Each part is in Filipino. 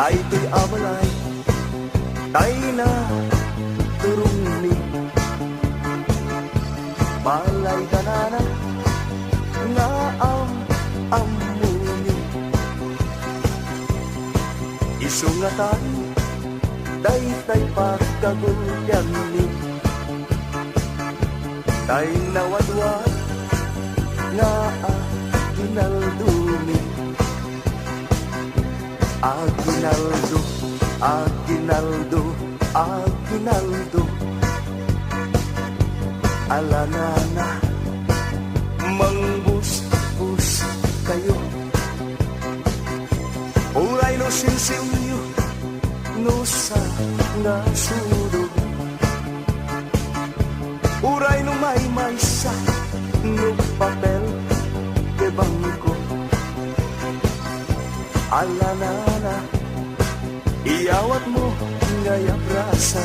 Daytoy amalay, tay na turungni. Balay ganana, nga amuni. Isungatan, daytay pagkagulyan ni. Tay nawadwad, nga ginaldumi. Aguinaldo, Aguinaldo, Aguinaldo. Alanana, mangbus-bus kayo. Uray no sinsilyo, no sa nasudo. Uray no may sa, no papel de bangko. Alanana, iyawat mo ngaya brasa.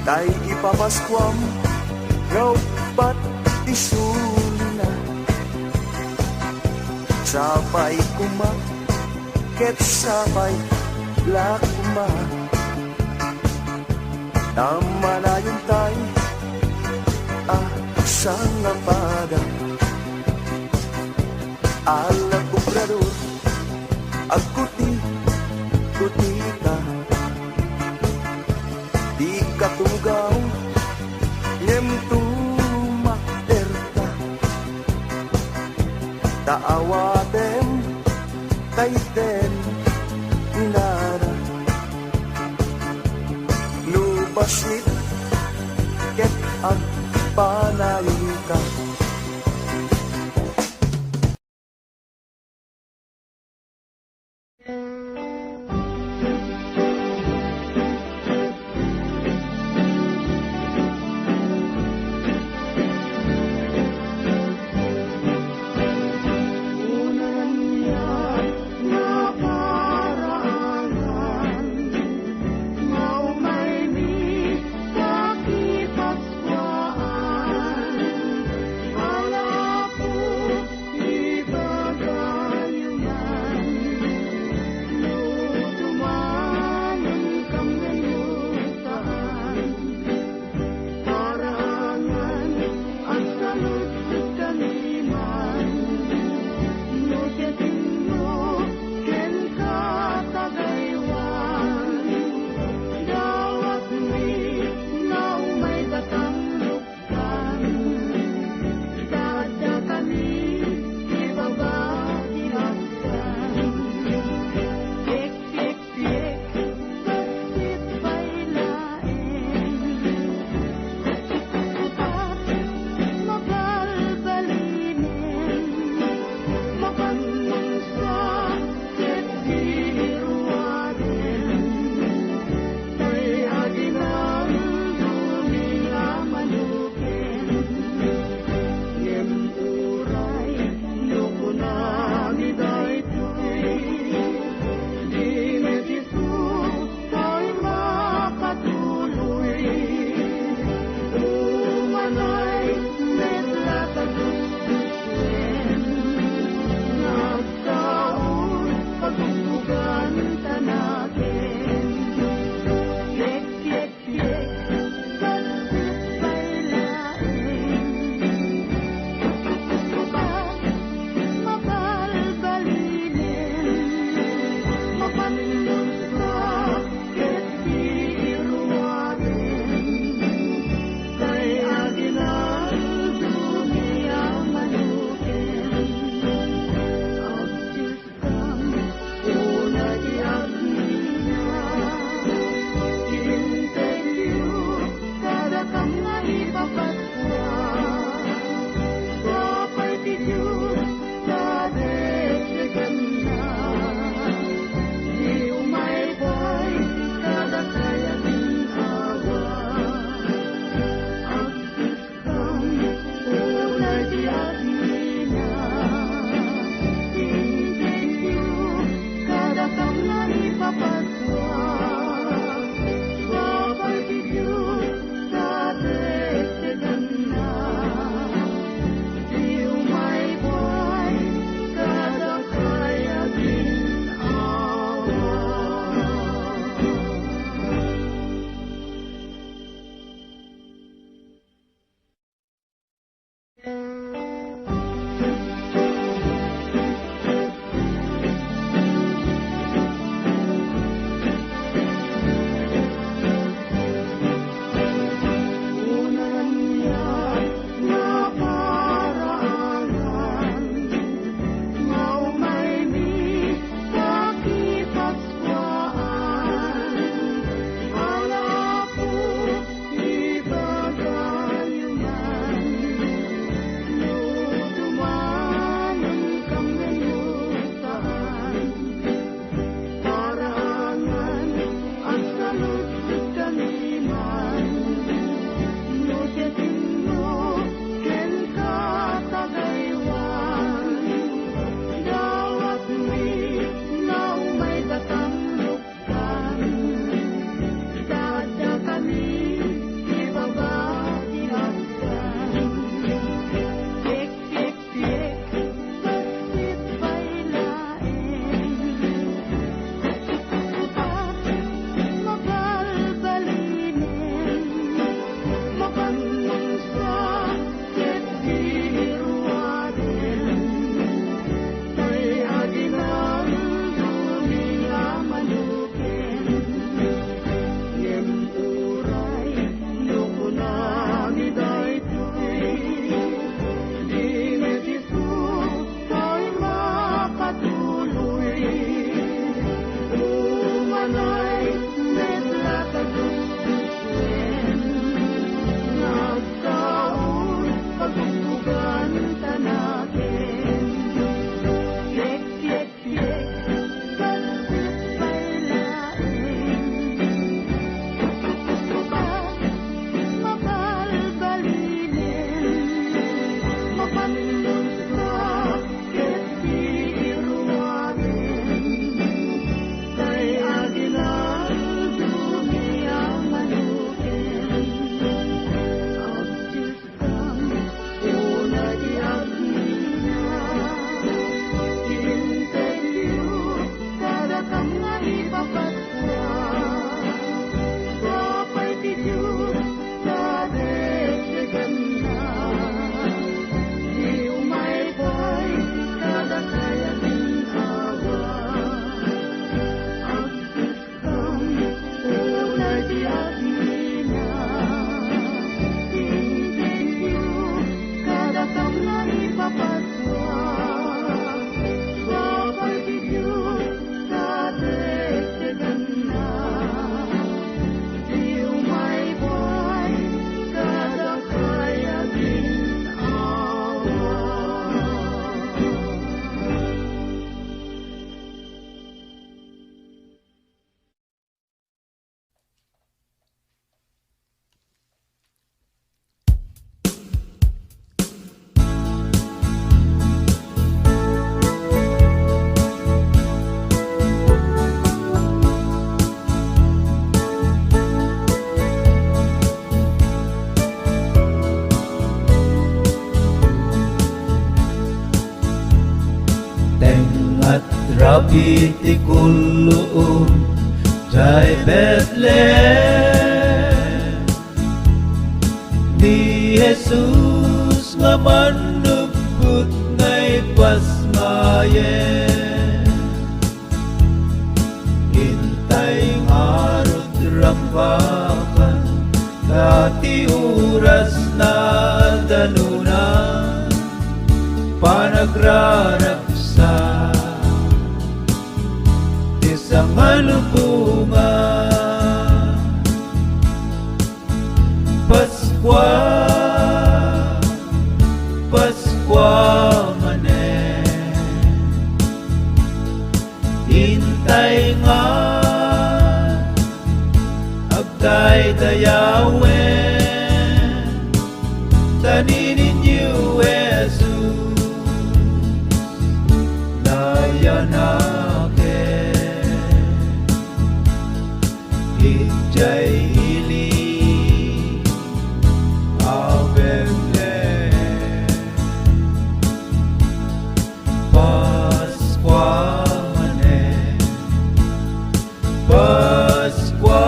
Tay ipapaskwam, ngaw ba't isulina. Sabay kumak, ket sabay lakuma. Tama na yun tay, sang napada. Alang kubrador, agkuti ka. Di katugaw, ngem tumakter ka. Taawatem, kaiten, inara. Nubasit, ket agpanayin ka. iti kulluom jay Bethlehem. Ni Jesus nga manuput ngay pasmayen, hintay nga rudrampakan dati oras na danunan panagraragsa isang alubungan. Paskwa, Paskwa manen, hintay nga agday dayawen taninin niyo Jesus dayanake ijay ili avemne Paskwa manen, Paskwa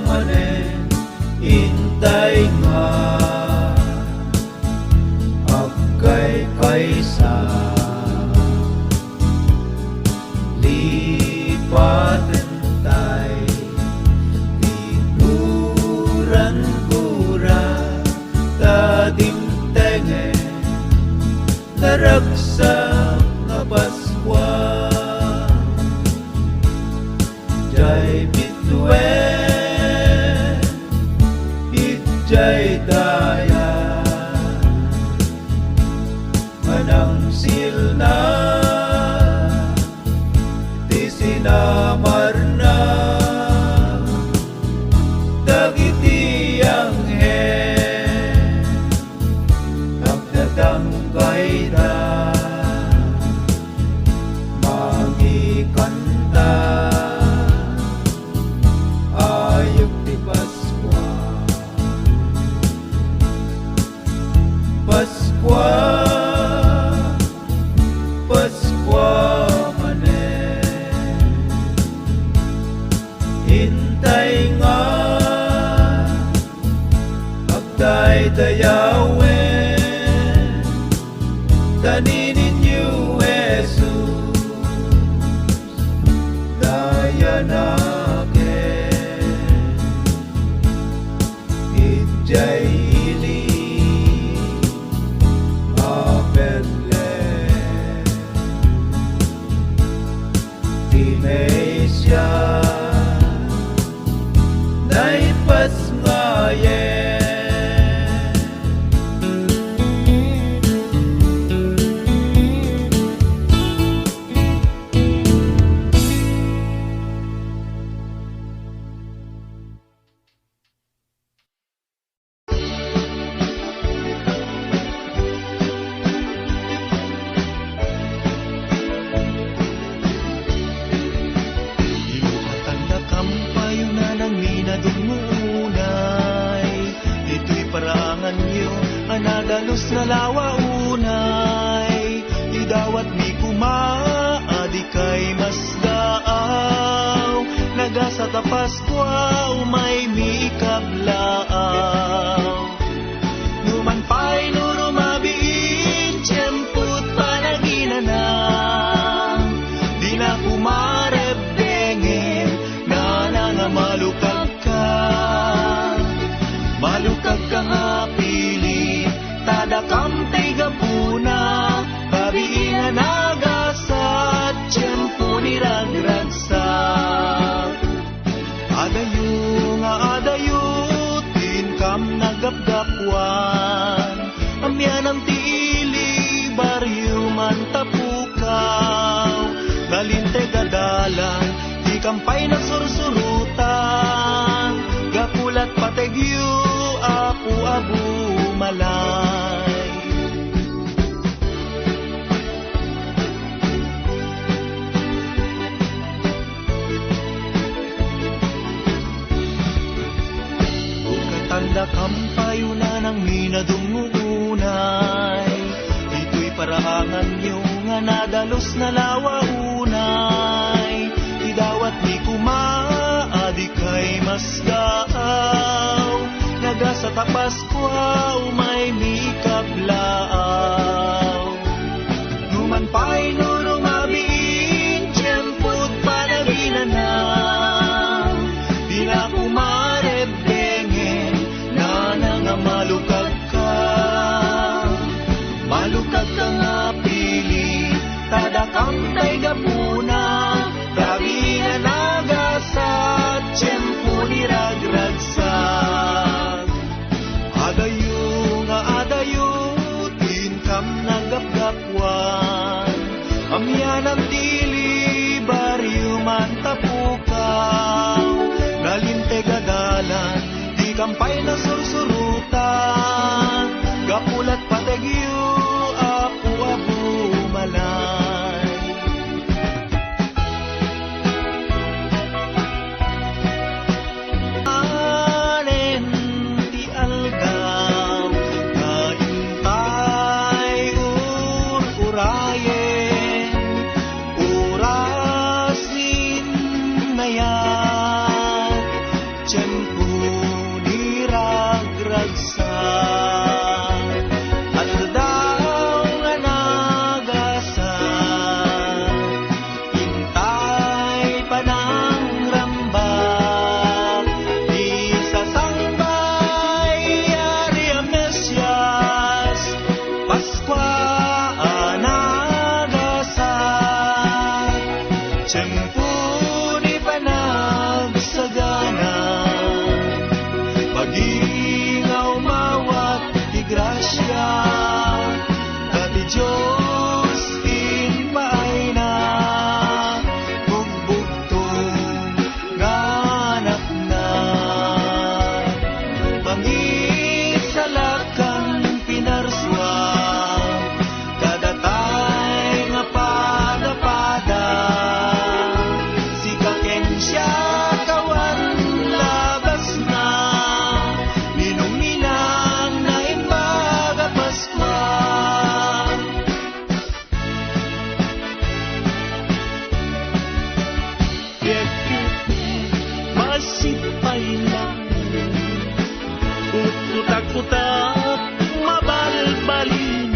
manen, intay nga agkay kaysa lipaten tay tiguran-gura tadimtengen naragsak nga Paskwa jay bituen itjay daya manang silna ti sinamar na dagiti anghen agdadanggay na magikanta ayok ti Paskwa. Paskwa, Paskwa manen, hintay nga agday dayawen taninin niyo Jesus dayanake ijay ili Bethlehem. Di Mesya naipas ngayen. Anadalos na lawa unay, idawat mi kumaadi kay mas daaw, nagasa ta Paskwa umay mi kablaaw. Numan pa'y nurumabiin, tiyemput panaginanang, di na kumarebdengen, na nga malukag ka, malukag ka nga pili, tadakam tigapuna, babiina nagasat, tiyempo niragragsa. Adayo nga adayo, tinkam nagapgapwan, amyan ang tiili, baryo man tapukaw, galinte gadalan, di kampay na sursurutan, gapulat pategyo, apu-abu malay. Ukatanda kampayo na ng minadungunay, ito'y paraangan nyo nga nadalos na lawa unay. Paskwa umay mikablaaw Numan pa'y nurong mabiin Tiyempot panaginanaw Di na kumarebdengen Na nga malukag ka Malukag ka nga pili Tadakang tay gapuna Grabe na nagasat Tiyempo ni ragragsak Adayo nga adayo, tinkam nagapgapwan. Amyan ang dili, baryo man tapukaw. Nalintegadalan, di kampay na sursurutan. Gapulat patagyo, apu-apu malay. Utak-utak, mabalbalin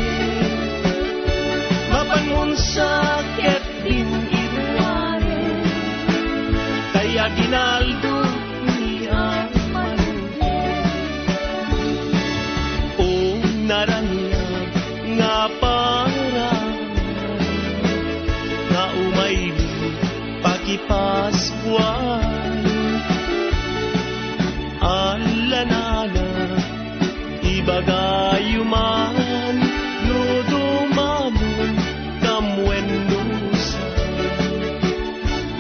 Mapangun sakit din iwanin Kaya ginaldo niya maluhin O narangyan nga parang Nga umayli pakipaskuan Alanana Ibagayuman no dumanon kamwendusa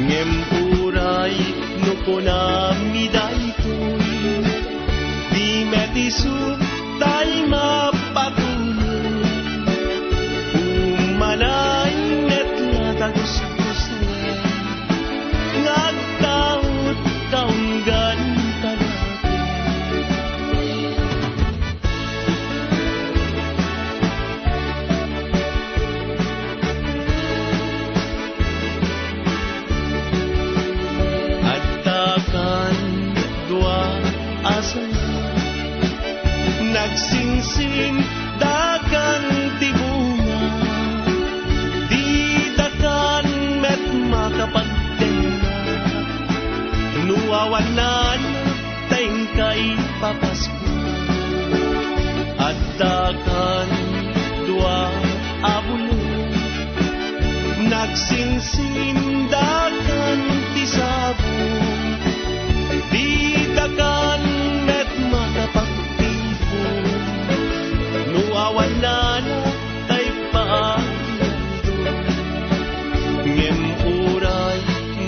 Ngempuray no konami daytoy Di metisu tay mapatuloy Umanay netla tagus-gusto Ngagtaot kaunggan Nagsingsing dakan tibunga Di dakan met makapagtenga Nuawanan tengkay papasko At dakan dua abulo Nagsingsing dakan tisabong Di dakan met makapagtenga Nuawanan tay paagdo Ngemuray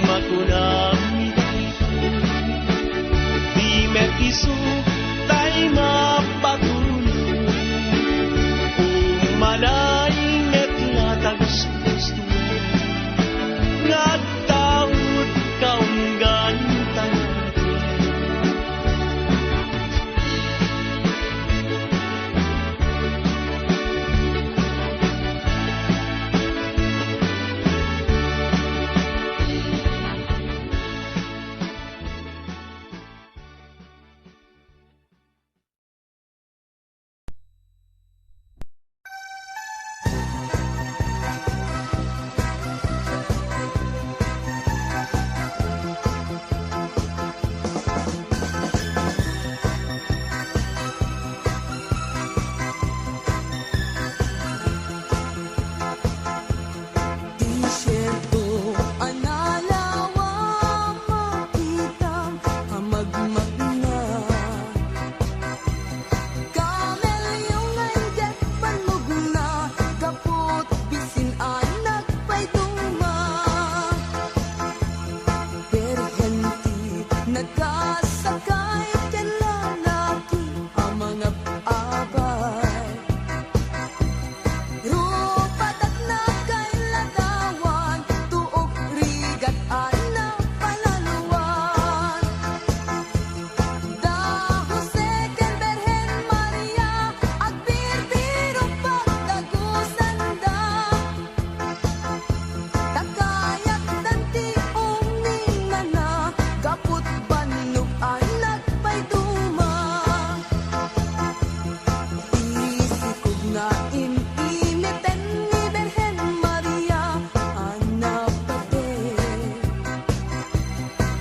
makunami Di metiso tay mapatuloy Umalay netla tagus-gusto Nagtaot kaunggan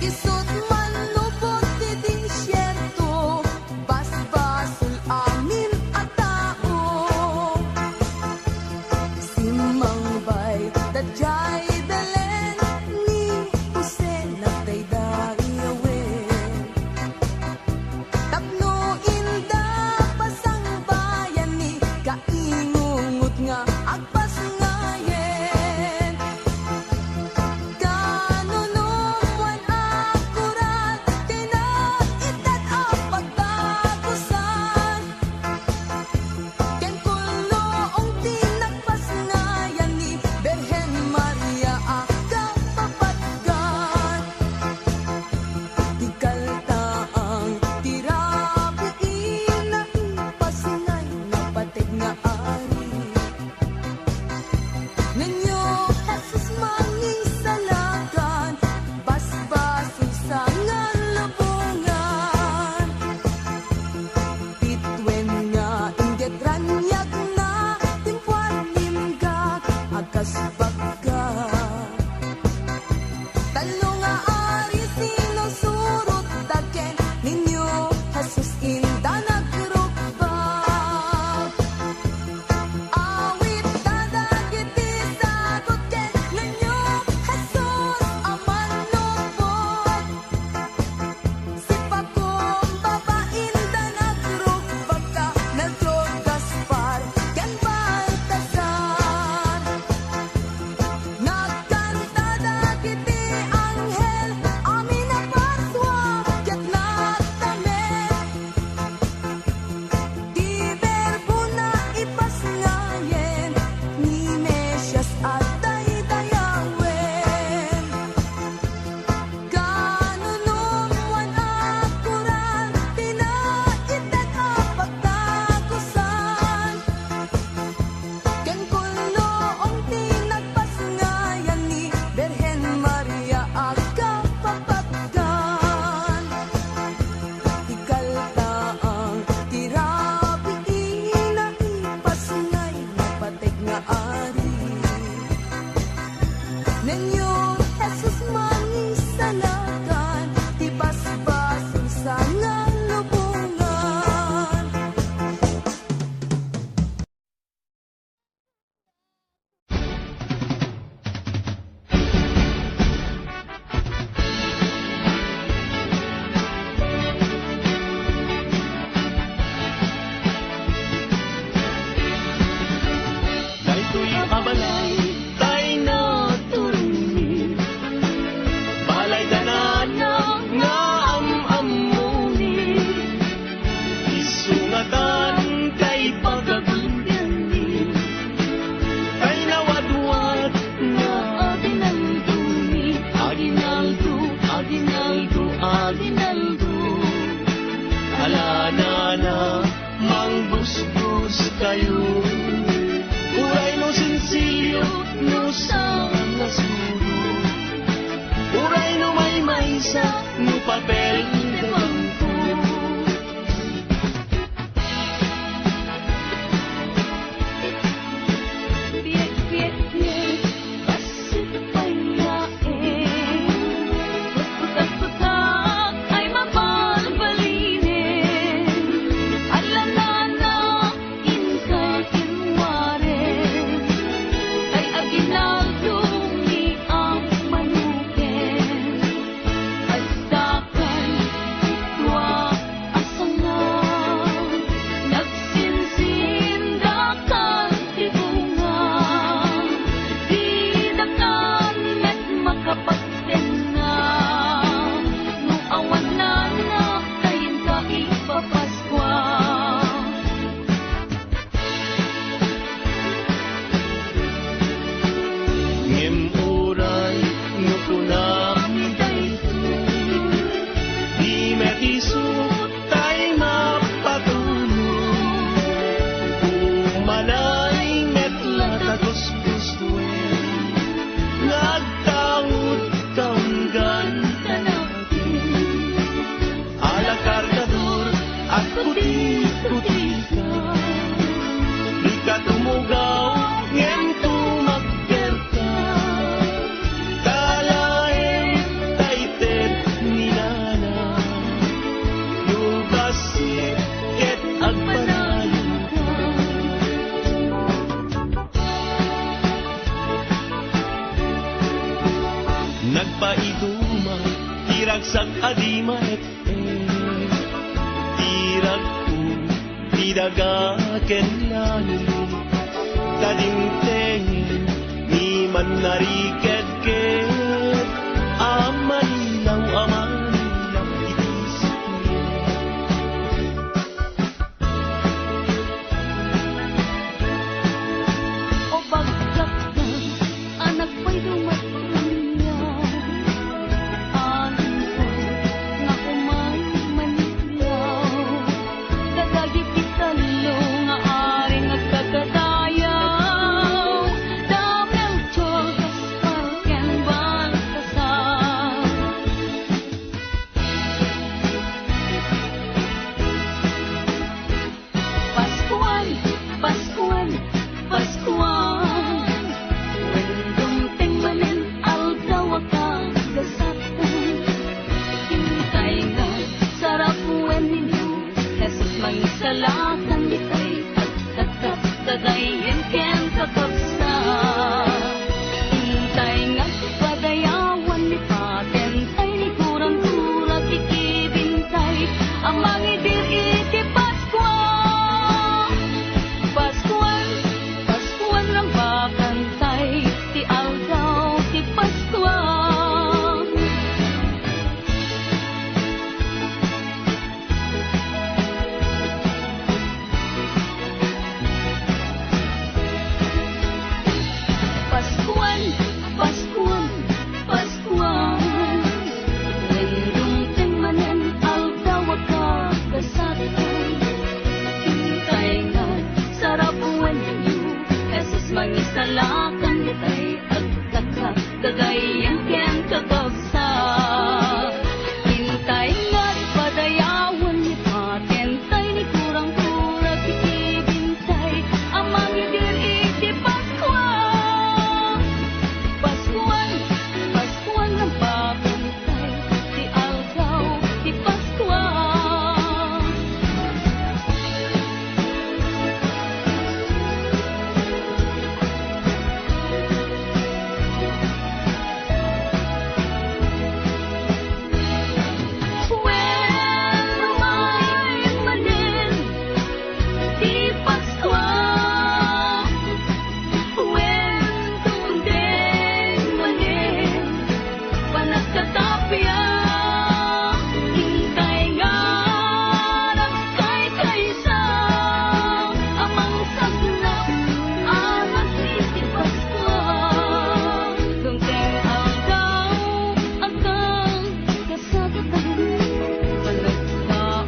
Isut man lubot di disyerto, basbasul amin at tao. Simangbay, dadyay Belen, ni Jose nagdayday awen. Tapno inda pasang bayan ni kaingungot nga agpas ngayen. Kanunumuan akurat kay naitat ang pagtagusan. Ken kulong tinagpas ngayan ni Birhen Maria akang papatgan. Tikaltaang tirabiin na ipasngay na pateg nga ari. Ninyo Jesus mangisalakan, basbasul sa ngalabungan. Pitwen nga inggit ranyag na timpuan nimgag agas bagga. Talo nga ari sinusurot daken ninyo Jesus inda nagrukbag. Awit dadagiti sagot ken ninyo Jesus aman nupot. Si Pagong babain da nagrukbag ka Melchor Gaspar ken Baltasar. Nagkanta dagiti anghel amin na parswa ket natamet. Di berbo na ipasngayen ni Mesias at daydayawen. Kanunumuan akuran tinaitet ang pagtagusan. Ken kulong tinagpasngayan ni Birhen Maria akang papatgan. Ikaltaang tirabiin na ipasngay na pateg nga ari. Ninyo Jesus mangisalakan, ti basbasul sa ngalubungan. Daytoy abalay tay naturuni, balay danana nga amamuni. Isungatan kay pagagundani, kay nawadwad nga aginalduni. Aginaldo, aginaldo, aginaldo. Alanana, mangbusbus kayo. Uray no sinsilyo, no sa nasuro. Uray no may maysa, no papel de bangko. Biek, biek, biek, basit payain. Putak-putak ay mabalbalinin. Alanana, inkay kinwaren. Kay aginaldo ni ang manuken. Agdakan naragsak adi maet tirag ko didagaken langit tadingtengin ni man nariked ket amanilaw itisip O bagkat na anak ko'y dumatanya. Anin ko nga kumay manilaw. Dadagip italo nga aring nagkagadayaw. Damel chogas parken baltasar. Paskuan, Paskuan, Paskuan. When dumting manin aldaw akagasatan. Hintay nga sarap when ninyo Jesus mangisalakan ditay at dadayin ken kakabsa. Hintay nga padayawan ni patentay ni kurang-kura kikibintay ang mangidir iti Paskuan. Paskuan, Paskuan lang bakantay ti aldaw ti Paskuan. Paskuan, Paskuan, Paskuan. When dumting manen aldaw akagasatan. Hintay nga sarap when ninyo Jesus mangisalakan ditay at dadayan ken kakabsa. Hintay nga padayawan ni patentay ni kurang-kura kikibintay ang mangidir iti Paskuan. Paskuan, Paskuan ang bakantay ti aldaw ti Paskuan. When lumay manin ti Paskuan. When dumdeng manin panagkatapya. Hintay nga nagkay-kaysa amang sagnap anak iti Paskuan. Dumdeng aldaw akang kasagatan. Panagtao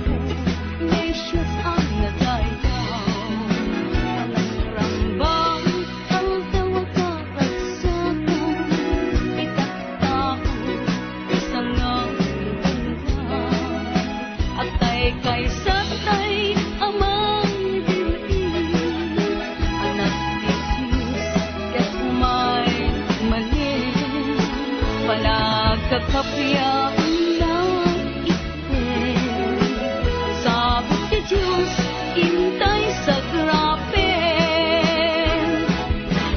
nations ang nadayaw. Panagprambang aldaw akaragsakan. Itatao isang nangunggan. At kay satay amang diri. Anak ti Jesus ket may manin. Panagkakapya lang iten. Sabot ti Diyos intay sa grapen.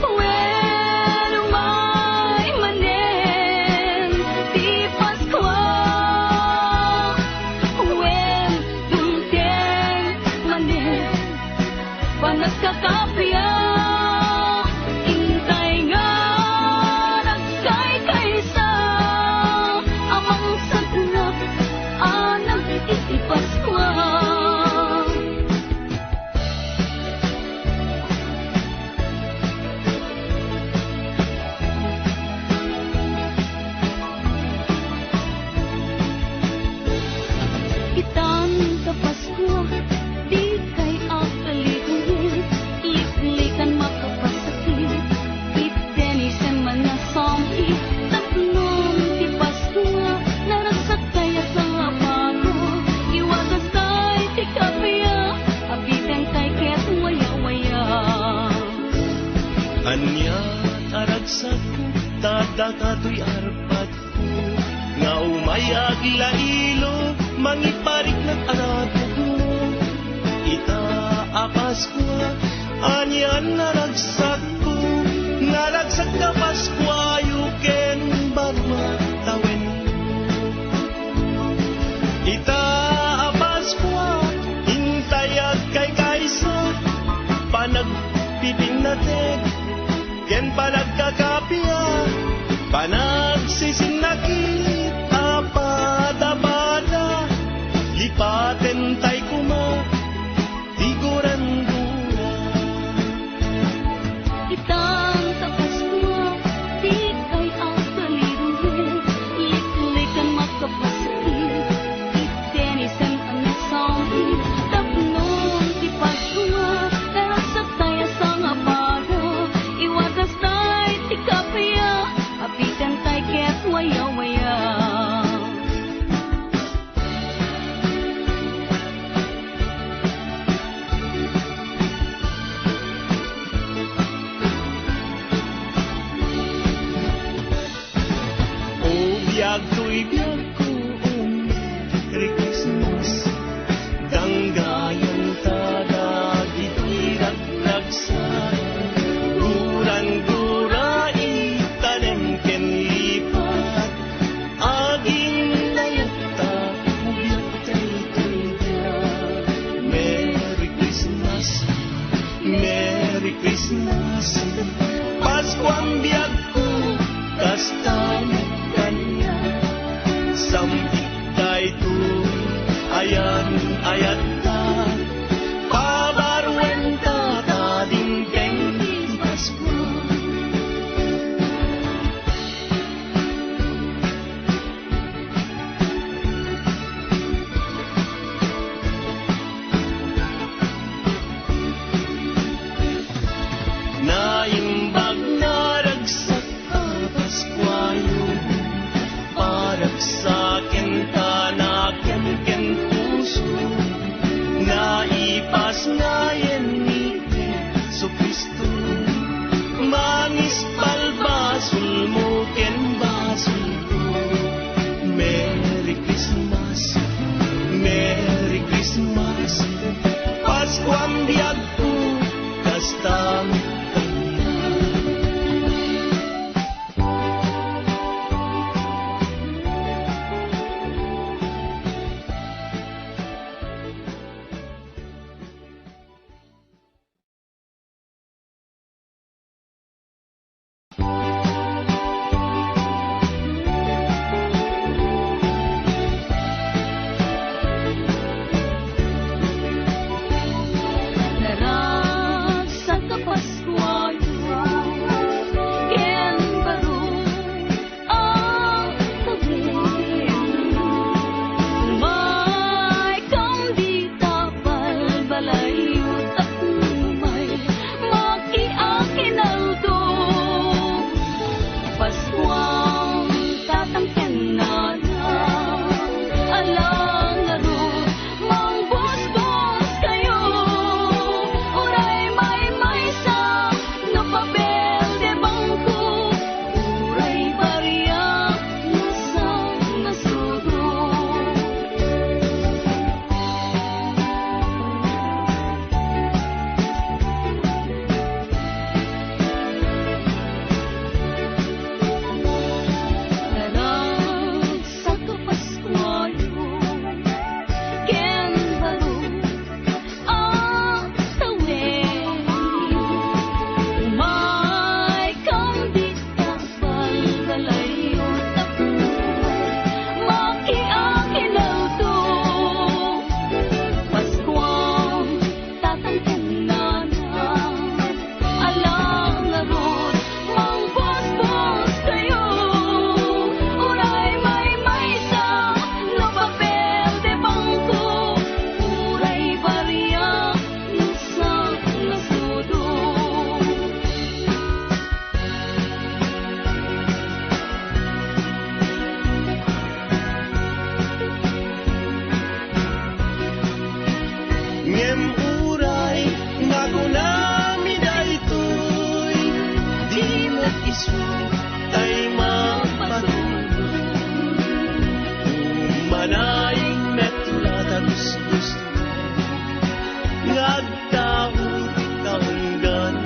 When umay manen ti Paskuan. When dumteng manen panagkakapya. Intay nga nagkay-kaysa amang sagnap anak iti Paskuan. Itan sa Paskwa, di kay akaligid, liklikan makapasakit, itdenisen man na somhi, tatlong di Paskwa, naragsak kaya sa apago, iwagas kay ti kapya, abiteng kay ket waya-waya. Anya aragsak ko tadakatoy arpat ko nga umayag lailo mangiparik ng arato ko ita apas ko anyan naragsak ko naragsak na Paskwa yuken barwa tawen ken panagkakapya, panagsisinagit, apada-pada, lipaten tay kuma, tiguran-dura. Itang tapas mo, di kay ang kaliruin, liklikan makapasakit, itenisan ang nasangit, tapnon di pagsunga, karasa tayo sa nga para, iwatas tayo di kapaya, apitan tayo ket waya-waya. Biyag to'y biyag ko, Merry Christmas. Danggayan tada, dito'y ragdagsa. Guran-gura, itanem ken lipat. Aging layata, biyag tayo biyag. Merry Christmas, Merry Christmas. Paskuang biyag ko, kastanya kanya. Sambit tayo to'y ayan-ayat ta. Pabarwen ta dinggeng Pasko. Naimbag na ragsak ka Paskwayo, parag sa kenta ken puso. Naipas ngayon ni Jesu Cristo, mangis balbasul mo ken basul ko. Merry Christmas, Merry Christmas. Pasko ang biyag ko, kastang Narasa ka Paskwayo, ken baro ang tawin. May kambita balbalayo, tapumay, makiakinaldo. Paskwang tatangken na alang laro, mang bos-bos kayo. Uray may sa no papel de bangko, uray bariya nasang nasudo. Narasa ka Paskwayo, ken baro ang tawin. May kambita balbalayo, tapumay, makiakinaldo. Paskwang tatangken na alang larot, mang bos-bos kayo. Uray may sa no papel de bangko, uray bariya nasang nasudo. ngem uray nagunami daytoy, di mag-isu tay mapatuloy. Manaying metla tagus-gus, ngagtaot kaunggan.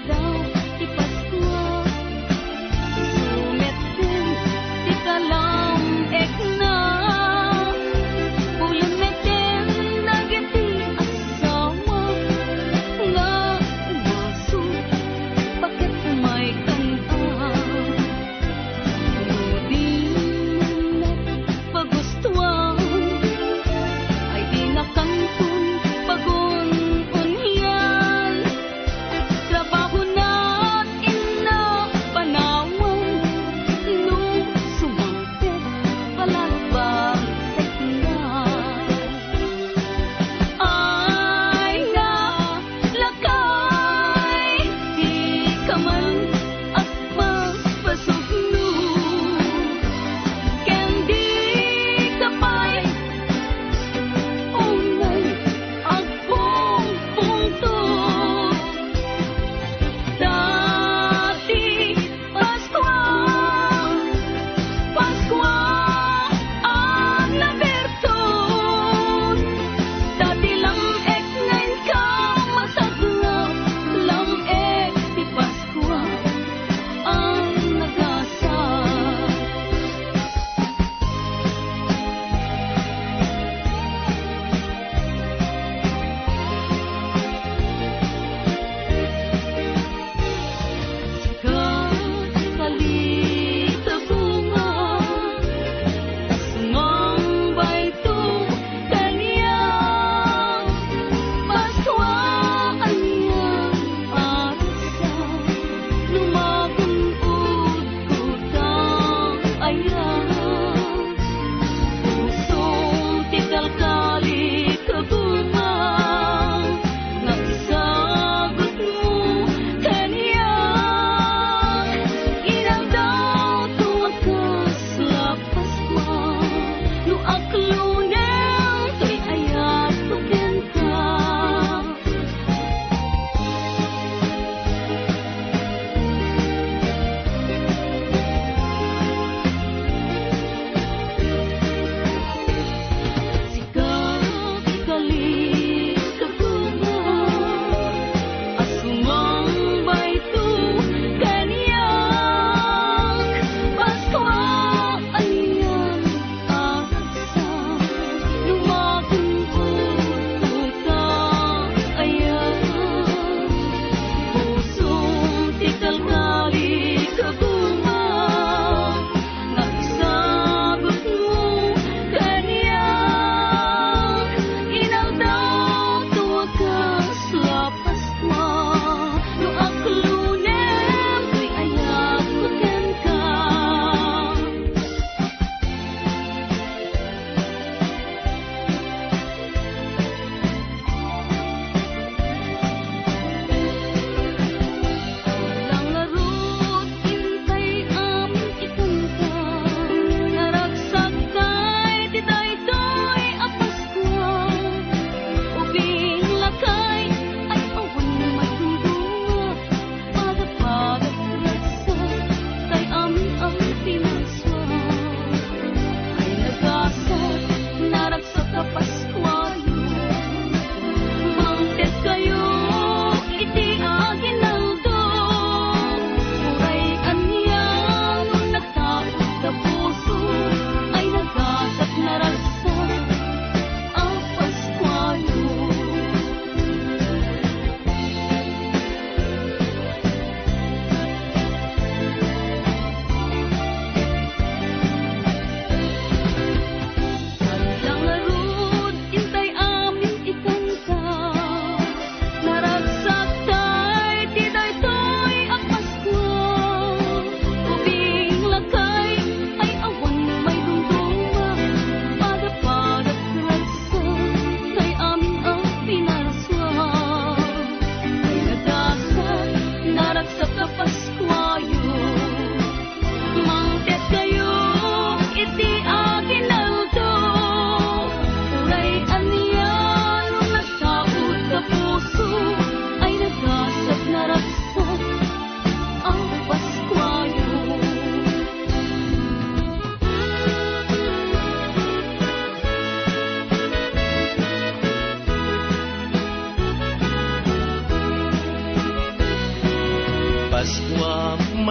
Aldaw, di Paskwa,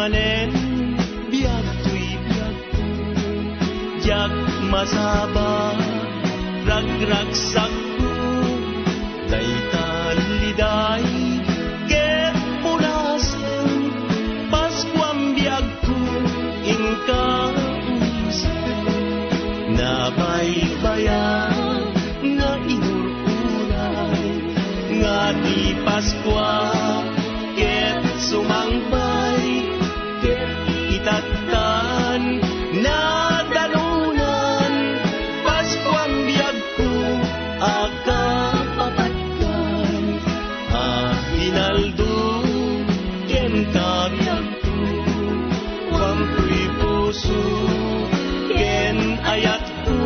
manen biag tuy biag ko jak masaba ragragsak ko daytan liday ket pulasen paskwam biag ko inka nabaybayan nga inururay nga di Paskwa ket sumangpay ket itatan na dalunan Paskwang biyag ko akapapatkan hinaldo ken kabiyag ko wampuy puso ken ayat ko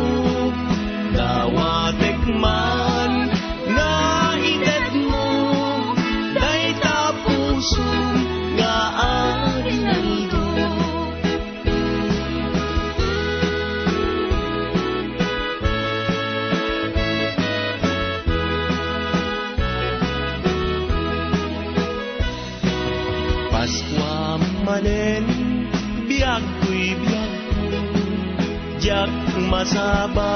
dawatek man nga itet mo day tapuso nga arinaldo Paskwa manen biag ko'y biag ko jak masaba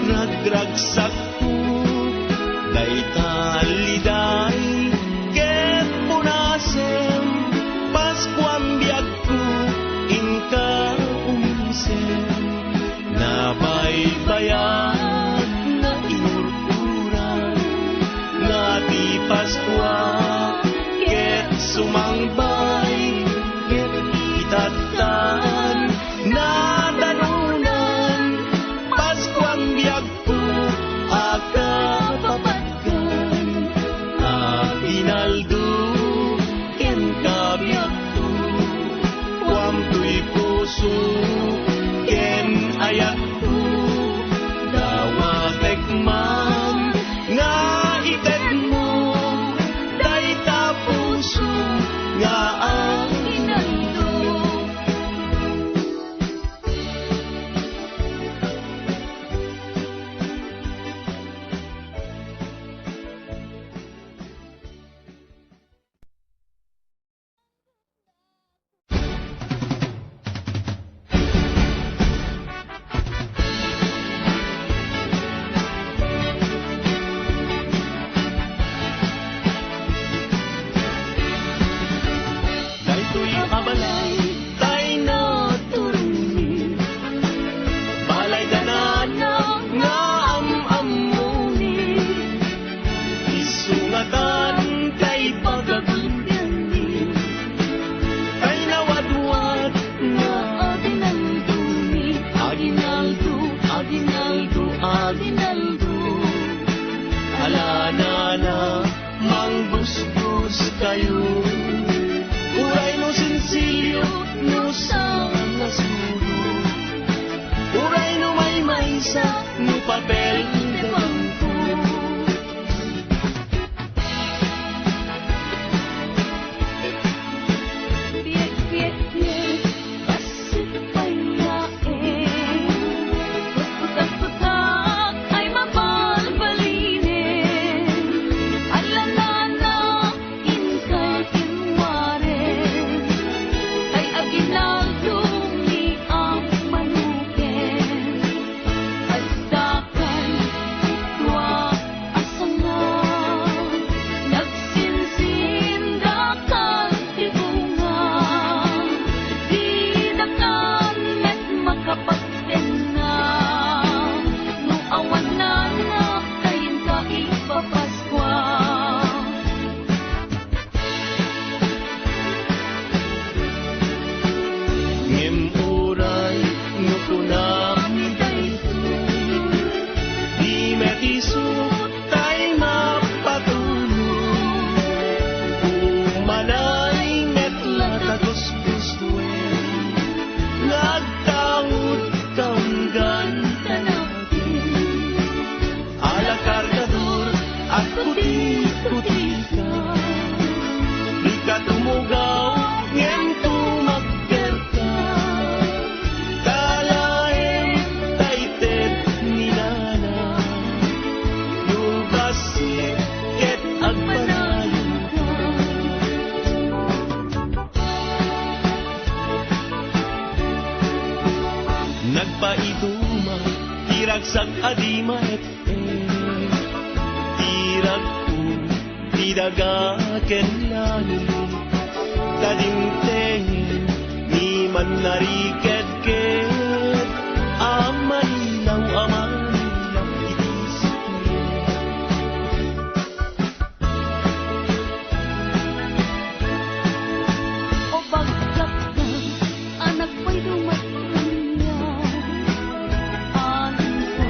nagragsak ko daytan liday ket punasem Paskwam biag ko inka umsem nabaybayan na inururan nga di Paskwa ket sumangbay ket itatan na dalunan Paskwang biyag ko akapapatkan hinaldo ken kabiyag ko wampuy puso ken ayat ko dawatek man nga itet mo day tapuso nga arinaldo daytoy abalay tay na turuni balay danana nga amamuni isungatan kay pagagundani kay nawadwad nga aginalduni aginaldo aginaldo aginaldo alanana mangbusbus kayo uray no sinsilyo no sa nasuro uray no may maysa no papel de bangko Biyak, biyak, biyak, pasipayain. Putak-putak ay mabalbalinin. Alanana, inka kinwarin. Ay aginaldo ni ang manukin. Hasta adima, tiragsak adima tirag ko, tidagaken langit. Kadimtengin, ni man nariked-ked, amanilaw itisip O bagkat na, anak ko'y dumatinyaw. Alam ko,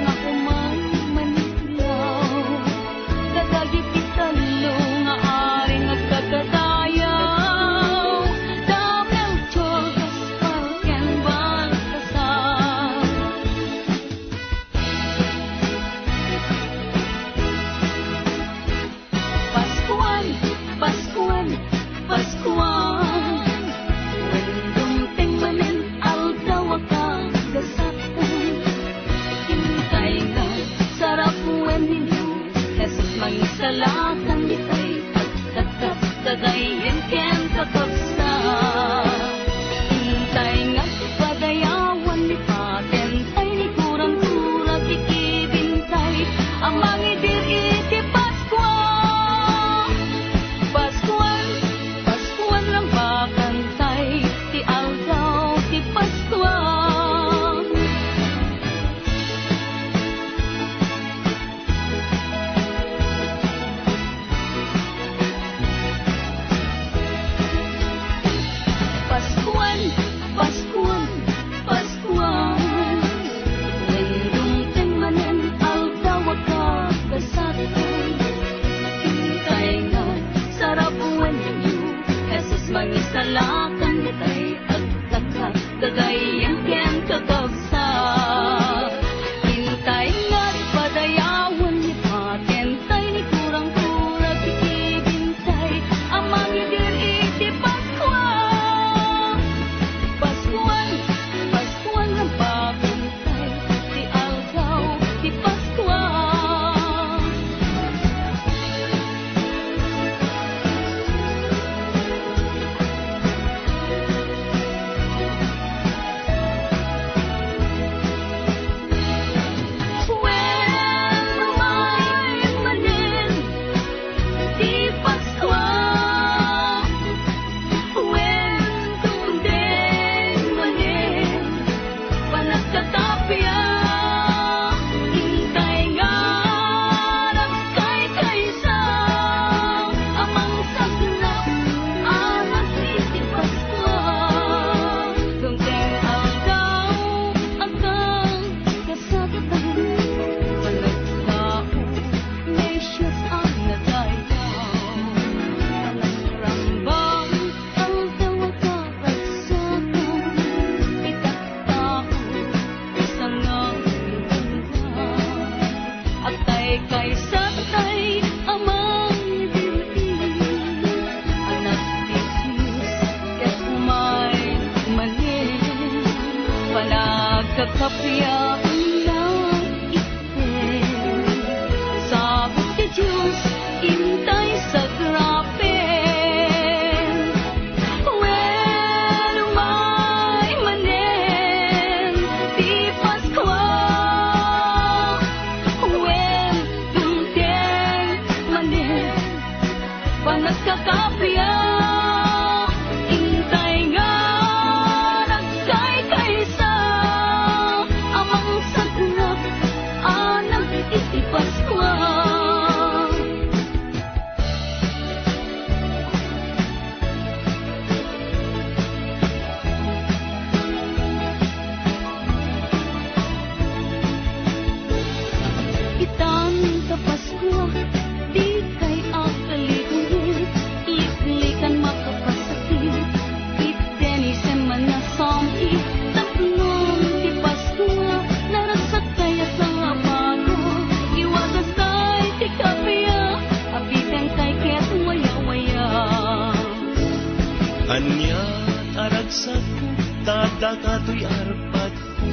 nga kumay manilaw. Dadagit italo, nga aring agkagadayaw. Damel chogas, palken baltasar. Paskuan, Paskuan, Paskuan. Dumting manin aldaw akagasatan. Hintay nga sarap wen ninyo, Jesus mangisalakan ditay pagtatap dadayin ken kakabsa. Hintay nga padayawan ni patentay ni kurang-kurang ikibintay ang mangidir iti Paskwa. Paskuan, Paskuan lang bakantay, ti aldaw, ti Paskuan. Paskuan, Paskuan, Paskuan. Nandungteng manen aldaw akagasatan. Hintay nga sarap wen ninyo, Jesus mangisalakan ditay agtakak dadayan ken kakabsa. Hintay nga padayawan ni patentay ni kurang-kurang ikibintay ang mangidir iti Paskwa. Paskuan, Paskuan lang bakantay, ti aldaw, ti Paskwa. Kay satay amang ibigin, anak ni Jesus, ket umay manin, panagkakapiyaan ng itin. Sabot ti Diyos, intay sa grapen. Wen umay manin, ti Paskwa. Panagkakapiya, intay nga nagkay-kaysa, amang sagrap, anak iti Paskwa. Itan ka Paskwa, di kay akalitin, iklikan makapasakit, itenisen man na sampi, tapnon di Paskwa, narasak kaya sa apago, iwagas kay ti kapiya, abitan kay ket waya-waya. Anya aragsak ko, tadakato'y arpat ko,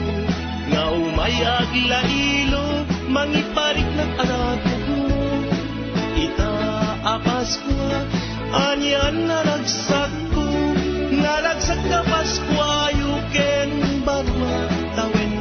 nga umayag lailo, mangiparik ng arago ko. Itaapas ko, anyan naragsak ko, naragsak na Paskwa, yuken barma tawen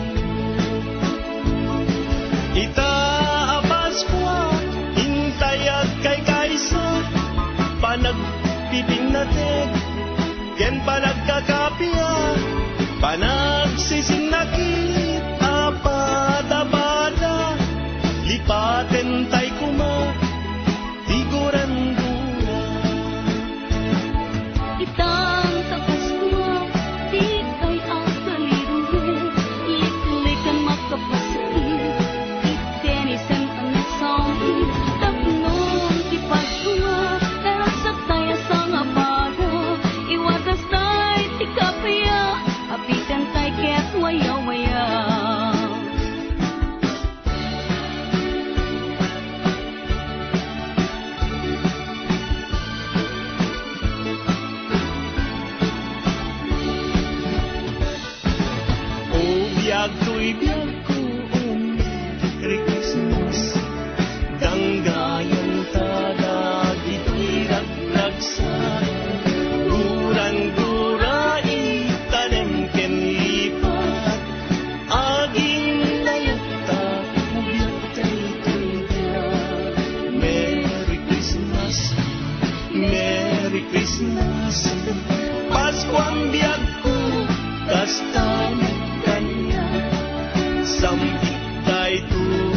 daytoy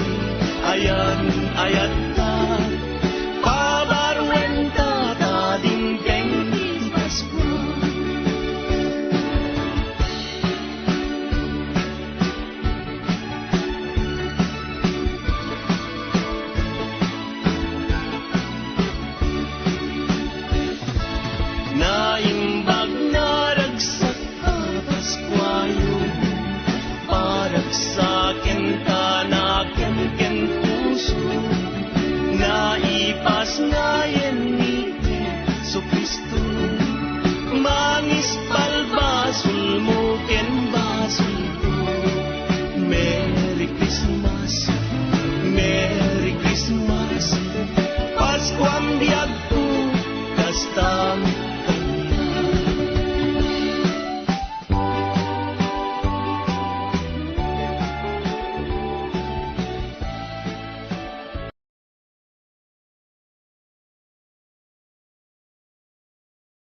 ayan ayat